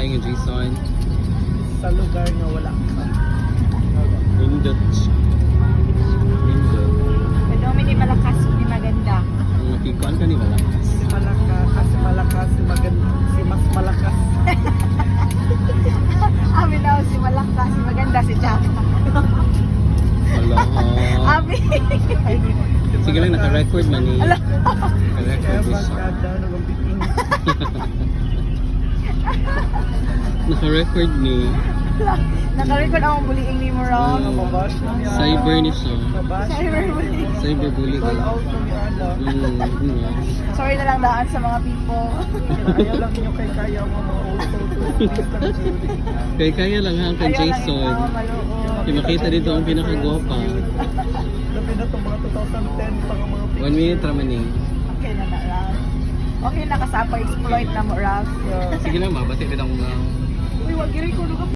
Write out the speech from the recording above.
kayo nga Jason. Sa lugar na wala ka. Nindot. Nindot. Madami ni malakas, ni maganda. Ang nakikuan ka ni Malakas. Si Malakas, si maganda, si mas malakas. Amin daw si malakas, si maganda si Jaka. Hala. Amin. Sige lang, naka-record man ni. Ala. Kaya Naka-record ni siya. magkada ng biking. Naka-record ni. Naka-record akong buliing ni Morong. Mabash na niya. Cyber ni siya. Mabash na niya. Cyberbullying. Cyberbullying. Call out na ni Ana. Sorry na lang daan sa mga people. Kaya lang nyo kay kaya mo mga auto. Kaya lang ha, kay Ayaw lang Jason. ikaw, maloo. Kaya makita dito ang pinakagwapa. Labi na itong mga 2010 pa nga mga 1 minute raman eh. Okay na na, Ralph. Okay na kasapa exploit na mo, Ralph. Sige lang, mabati kita mo nga. Uy, wag giri ko